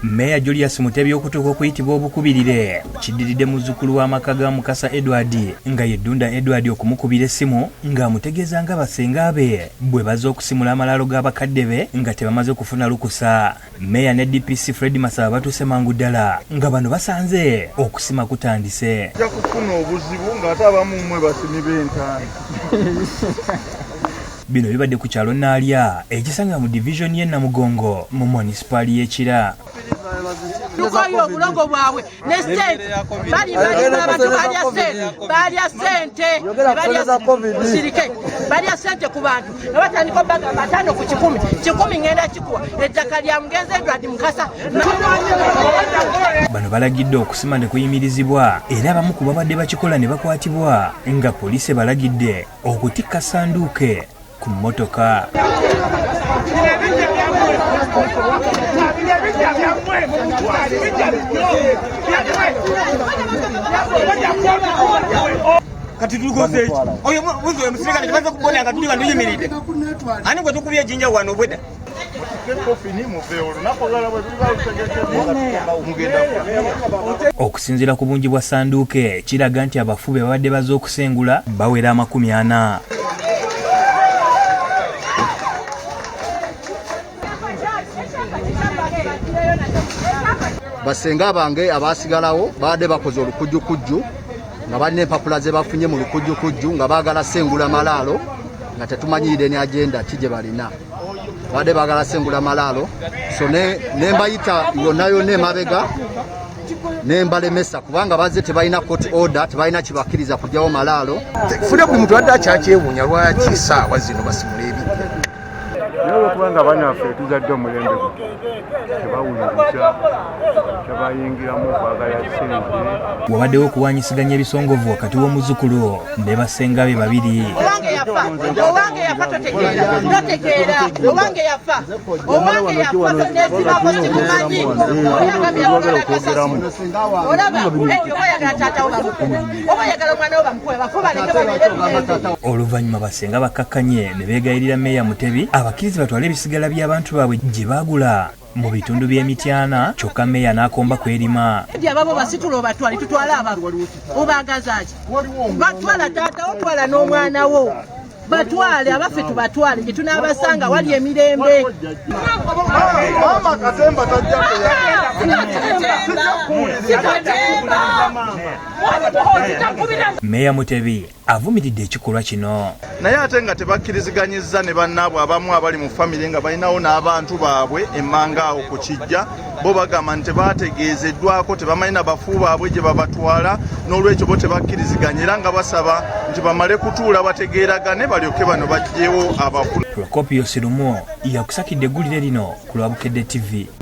Meya Julius Mutebi okutuuka okuyitibwa obukubirire kiddiridde muzzukulu w'amaka ga Mukasa Edward nga yeddunda Edward okumukubira essimu ng'amutegeeza nga basenga be bwe bazze okusimula amalaalo g'abakadde be nga tebamaze kufuna lukusa. Meya ne DPC Fred Masaba batuuse mangu ddala nga bano basanze okusima kutandise. Ojja kufuna obuzibu ng'ate abamu mmwe basimi b'entaana. Bino bibadde ku kyalo Naalya ekisanga mu division y'e Namugongo mu munisipaali y'Ekira. Tukoyo obulogo bwabwe ne ssente bali abantu balya ssente musirike balya ssente ku bantu ne batandika obagamba 5 ku 10 ngenda kikuwa ettaka lya Mugenzi Edward Mukasa. Bano balagidde okusima ne kuyimirizibwa era abamu ku babadde bakikola ne bakwatibwa nga poliisi balagidde okutikka sanduuke ku mmotoka. Kati tuligoze eki oyo mwizo musirika ne baza kubona nga tuli bantu yimiride ani gwe tukubye jinja wano bweda okusinziira ku bungi bwa sanduuke kiraga nti abafu be babadde bazze okusengula bawera 40. Basenga bange abasigalawo baadde bakoze olukujjukujju nga balina empapula ze bafunye mu lukujjukujju nga baagala sengula malaalo nga tetumanyire ne agenda kije balina baadde baagala sengula malaalo so ne mbayita yonna emabega ne mbalemesa kubanga bazze tebalina court order tebalina kibakkiriza kujjawo malaalo. Funa buli muntu adde akyakyewuunya lwaki essaawa zino basimula ebipya. Naye kubanga bannaffe tuzadde omulembe tebawuliriza tebayingiramu okwagala ssente. Wabaddewo okuwanyisiganya ebisongovu wakati w'omuzzukulu ne basenga be babiri. Owange yafa totegeera owange yafa temumanyi olaba ekyo oyagala taata oba oyagala omwana wo bamukuwe bafu baleke babeere. Oluvannyuma basenga bakkakkanye ne beegayirira Meya Mutebi abakkirize batwale ebisigala by'abantu baabwe gye baagula mu bitundu by'emityana kyokka Meya n'akomba kwerima. Ababo basitula obatwale tutwala ababo obagazaaki batwala taata otwala n'omwana wo batwale abaffe tubatwale gye tunaabasanga wali emirembe. Mama Katemba tajja Meya Mutebi avumiridde ekikolwa kino. naye ate nga tebakkiriziganyizza ne bannaabwe abamu abali mu famire nga balinawo n'abantu baabwe emmanga awo ku kijja bo bagamba nti tebaategeezeddwako tebamanyi na bafu baabwe gye babatwala n'olwekyo bo tebakkiriziganya era nga basaba nti bamale kutuula bategeeragane balyoke bano baggyewo abafu. Procopio Sirumo yakusakidde eggulire lino ku Lwabukedde TV.